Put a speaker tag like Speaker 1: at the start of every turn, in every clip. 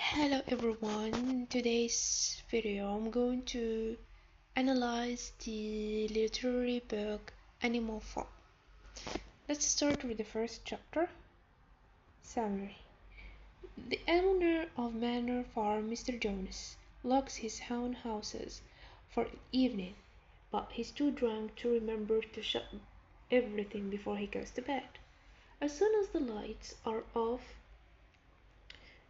Speaker 1: Hello everyone, in today's video I'm going to analyze the literary book Animal Farm. Let's start with the first chapter. Summary. The owner of Manor Farm, Mr. Jones, locks his own houses for the evening, but he's too drunk to remember to shut everything before he goes to bed. As soon as the lights are off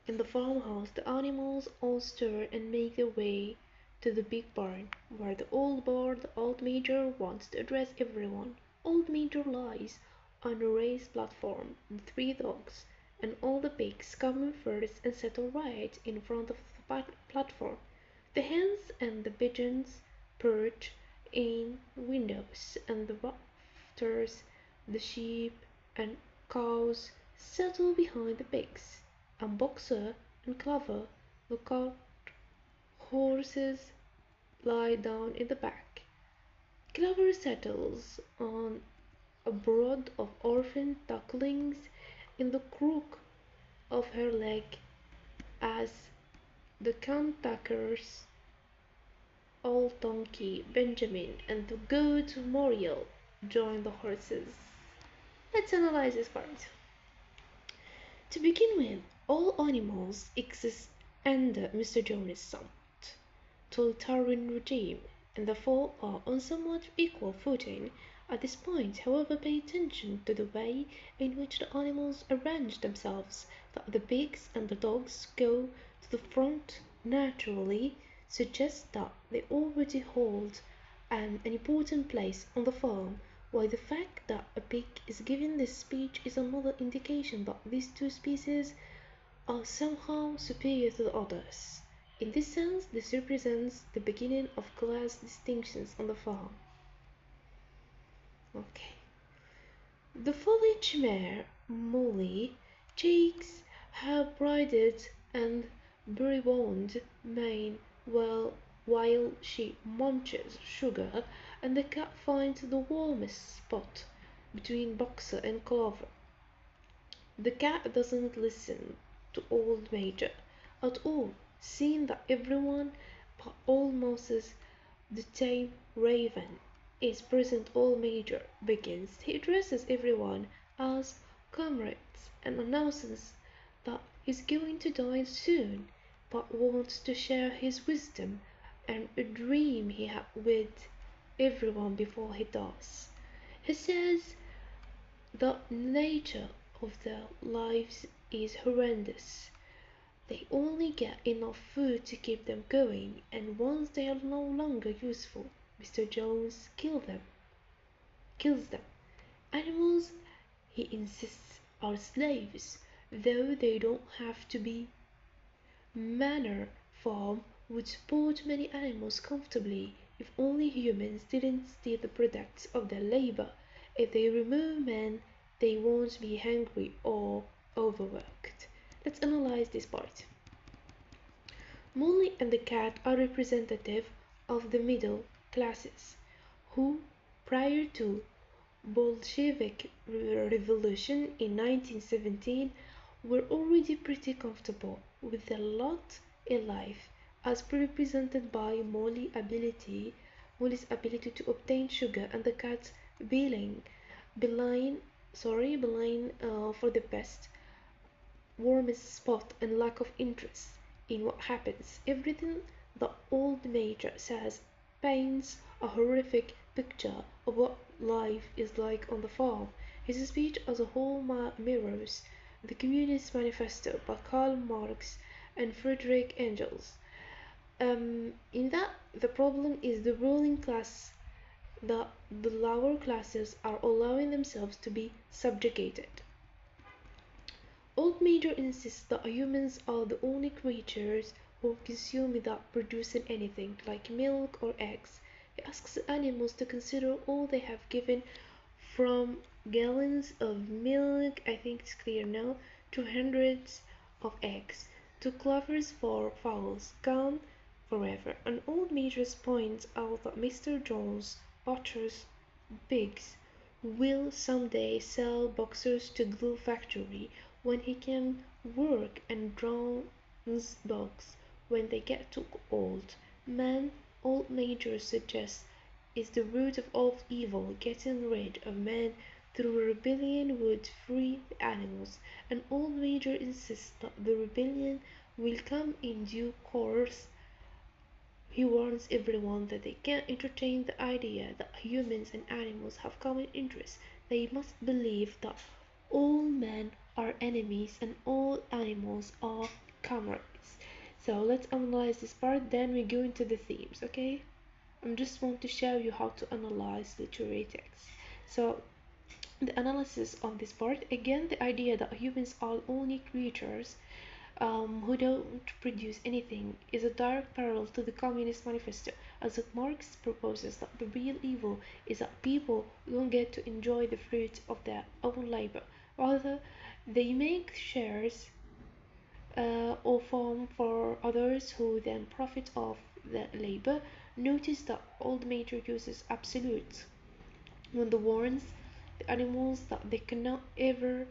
Speaker 1: in the farmhouse, the animals all stir and make their way to the big barn, where the old major wants to address everyone. Old Major lies on a raised platform, the three dogs and all the pigs come in first and settle right in front of the platform. The hens and the pigeons perch in windows, and the rafters, the sheep and cows settle behind the pigs, and Boxer and Clover, the cart horses, lie down in the back. Clover settles on a brood of orphan ducklings in the crook of her leg as the cantankerous old donkey Benjamin and the good Muriel join the horses. Let's analyze this part. To begin with, all animals exist under Mr. Jones' somewhat totalitarian regime, and therefore are on somewhat equal footing. At this point, however, pay attention to the way in which the animals arrange themselves. That the pigs and the dogs go to the front naturally suggests that they already hold an important place on the farm, while the fact that a pig is giving this speech is another indication that these two species are somehow superior to the others. In this sense, this represents the beginning of class distinctions on the farm. Okay. The village mare, Molly, shakes her braided and buribond mane while she munches sugar, and the cat finds the warmest spot between Boxer and Clover. The cat doesn't listen to old Major at all, seeing that everyone but almost the tame raven is present. Old Major begins. He addresses everyone as comrades and announces that he's going to die soon, but wants to share his wisdom and a dream he had with everyone before he dies. He says the nature of their lives is horrendous. They only get enough food to keep them going, and once they are no longer useful, Mr. Jones kills them. Animals, he insists, are slaves, though they don't have to be. Manor Farm would support many animals comfortably if only humans didn't steal the products of their labor. If they remove men, they won't be hungry or overworked. Let's analyze this part. Molly and the cat are representative of the middle classes, who, prior to Bolshevik revolution in 1917, were already pretty comfortable with their lot in life, as represented by Molly's ability to obtain sugar and the cat's beeline for the best, warmest spot and lack of interest in what happens. Everything the old Major says paints a horrific picture of what life is like on the farm. His speech as a whole mirrors the Communist Manifesto by Karl Marx and Friedrich Engels. In that, the problem is the ruling class, that the lower classes are allowing themselves to be subjugated. Old Major insists that humans are the only creatures who consume without producing anything, like milk or eggs. He asks the animals to consider all they have given, from gallons of milk, I think it's clear now, to hundreds of eggs, to clovers for fowls, gone forever. And Old Major points out that Mr. Jones butchers pigs will someday sell boxers to glue factory when he can work and draw dogs when they get too old. Man, old nature suggests, is the root of all evil. Getting rid of man through rebellion would free the animals. And old nature insists that the rebellion will come in due course. He warns everyone that they can't entertain the idea that humans and animals have common interests. They must believe that all men are enemies and all animals are comrades. So let's analyze this part, then we go into the themes, okay? I just want to show you how to analyze literary texts. So the analysis of this part, again, the idea that humans are only creatures who don't produce anything is a direct parallel to the Communist Manifesto, as that Marx proposes that the real evil is that people don't get to enjoy the fruit of their own labor. Rather, they make shares or farm for others who then profit off the labor. Notice that old major uses absolutes when the warns the animals that they cannot ever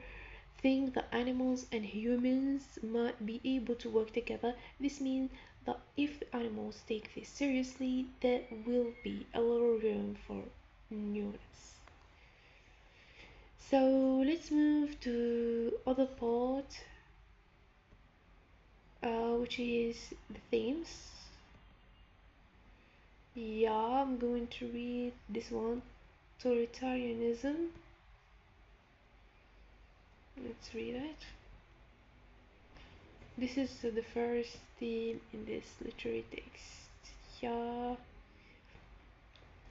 Speaker 1: think that animals and humans might be able to work together. This means that if the animals take this seriously, there will be a little room for newness. So let's move to other part, which is the themes. Yeah, I'm going to read this one, authoritarianism. Let's read it. This is the first theme in this literary text. Yeah,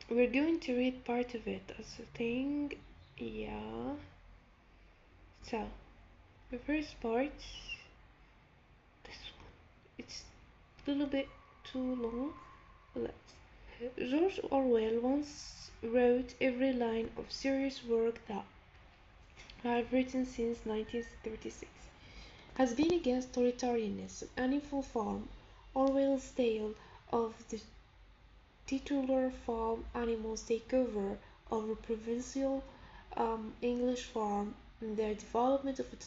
Speaker 1: we're going to read part of it as a thing. Yeah. So, the first part, this one, it's a little bit too long. George Orwell once wrote, every line of serious work that I've written since 1936 has been against authoritarianism, animal farm. Orwell's tale of the titular farm animals takeover of a provincial English farm and their development of a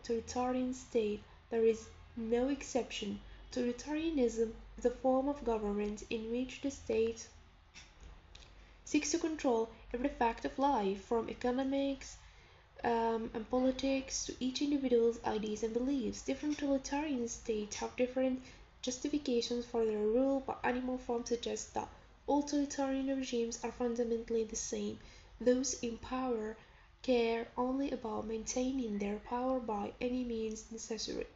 Speaker 1: totalitarian state. There is no exception. Totalitarianism is a form of government in which the state seeks to control every fact of life, from economics and politics to each individual's ideas and beliefs. Different totalitarian states have different justifications for their rule, but Animal Farm suggests that all totalitarian regimes are fundamentally the same. Those in power care only about maintaining their power by any means necessary,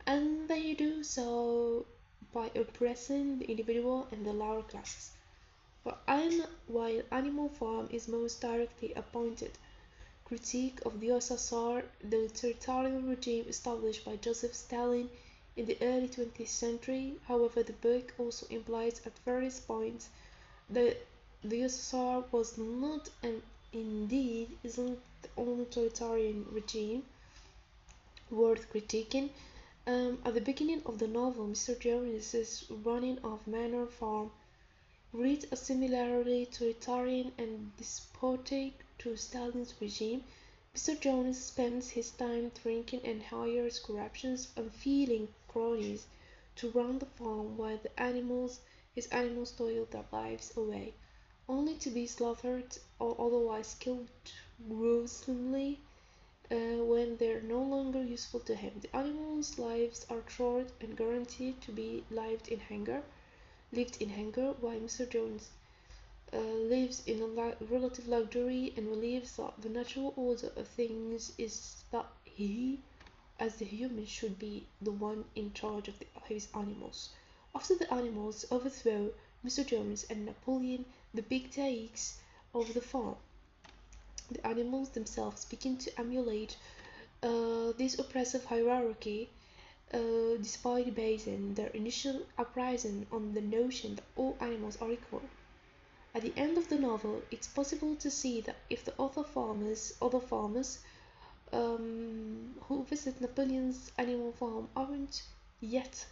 Speaker 1: and they do so by oppressing the individual and the lower classes. While Animal Farm is most directly appointed critique of the USSR, the authoritarian regime established by Joseph Stalin in the early 20th century. However, the book also implies at various points that the USSR was not, and indeed isn't, the only totalitarian regime worth critiquing. At the beginning of the novel, Mr. Jones's running of Manor Farm reads as similarly totalitarian and despotic to Stalin's regime. Mr. Jones spends his time drinking and hires corruptions and feeding cronies to run the farm while his animals toil their lives away, only to be slaughtered or otherwise killed gruesomely when they're no longer useful to him. The animals' lives are short and guaranteed to be lived in hunger, while Mr. Jones lives in relative luxury and believes that the natural order of things is that he, as the human, should be the one in charge of his animals. After the animals overthrow Mr. Jones and Napoleon, the big takes over the farm. The animals themselves begin to emulate this oppressive hierarchy, despite basing their initial uprising on the notion that all animals are equal. At the end of the novel, it's possible to see that if the other farmers who visit Napoleon's animal farm aren't yet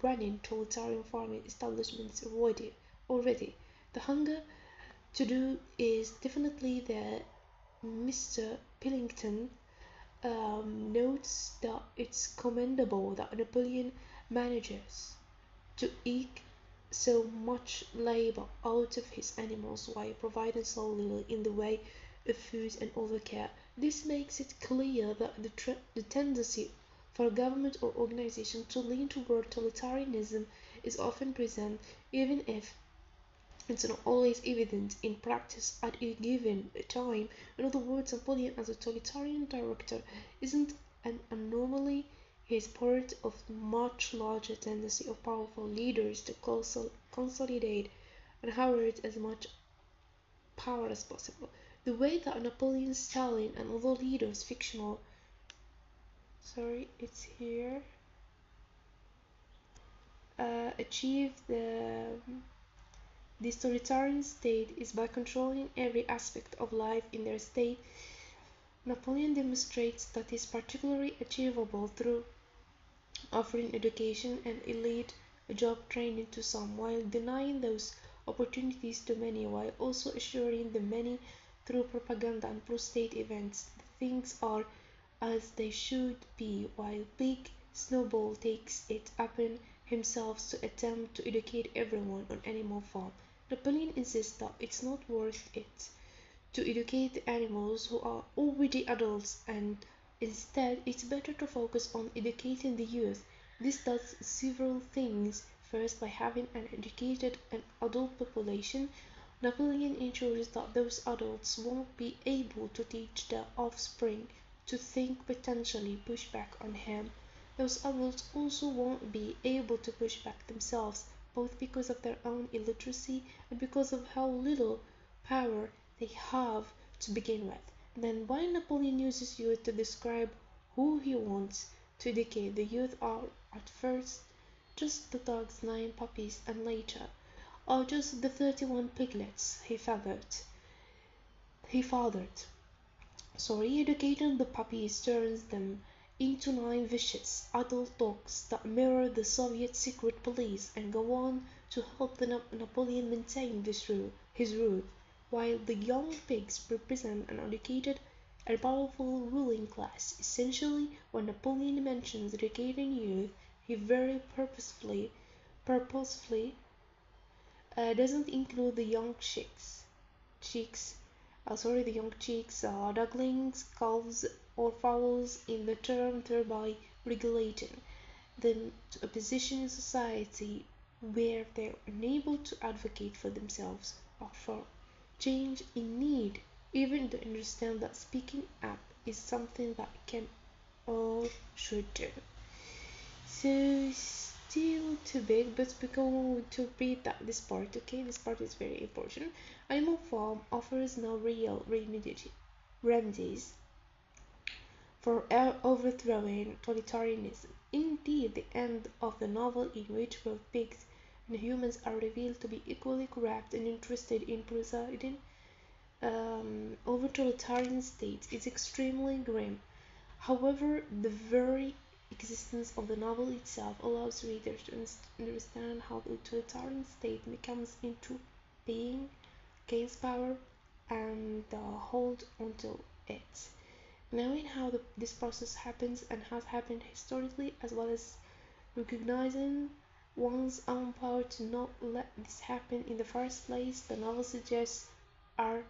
Speaker 1: running totalitarian farming establishments already. The hunger to do is definitely there. Mr. Pillington notes that it's commendable that Napoleon manages to eke so much labor out of his animals while providing so little in the way of food and other care. This makes it clear that the tendency for a government or organization to lean toward totalitarianism is often present, even if it's not always evident in practice at a given time. In other words, Napoleon as a totalitarian director isn't an anomaly. He is part of the much larger tendency of powerful leaders to consolidate and hoard as much power as possible. The way that Napoleon, Stalin, and other leaders, fictional, it's here, achieve this authoritarian state is by controlling every aspect of life in their state. Napoleon demonstrates that is particularly achievable through offering education and elite job training to some, while denying those opportunities to many, while also assuring the many through propaganda and pro-state events that things are as they should be, while Big Snowball takes it upon himself to attempt to educate everyone on Animal Farm. Napoleon insists that it's not worth it to educate the animals who are already adults, and instead it's better to focus on educating the youth. This does several things. First, by having an educated and adult population, Napoleon ensures that those adults won't be able to teach their offspring to think, potentially push back on him. Those adults also won't be able to push back themselves, both because of their own illiteracy and because of how little power they have to begin with. Then, while Napoleon uses youth to describe who he wants to educate, the youth are at first just the dog's 9 puppies, and later are just the 31 piglets he fathered. So re-educating the puppies turns them into 9 vicious adult dogs that mirror the Soviet secret police and go on to help Napoleon maintain his rule, while the young pigs represent an educated and powerful ruling class. Essentially, when Napoleon mentions educating youth, he very purposefully doesn't include the young the young chicks, ducklings, calves, or fowls in the term, thereby regulating them to a position in society where they're unable to advocate for themselves or for change in need, even to understand that speaking up is something that can all should do. So still too big, but we're going to read this part, okay? This part is very important. Animal Farm offers no real remedies for overthrowing totalitarianism. Indeed, the end of the novel, in which both pigs and humans are revealed to be equally corrupt and interested in presiding over totalitarian states, is extremely grim. However, the very existence of the novel itself allows readers to understand how the totalitarian state comes into being, gains power, and hold onto it. Knowing how this process happens and has happened historically, as well as recognizing one's own power to not let this happen in the first place, the novel suggests are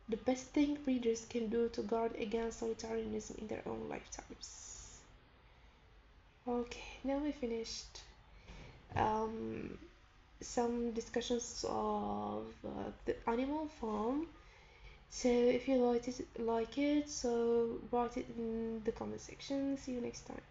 Speaker 1: the best thing readers can do to guard against totalitarianism in their own lifetimes. Okay, now we finished some discussions of the Animal Farm. So if you like it, so write it in the comment section. See you next time.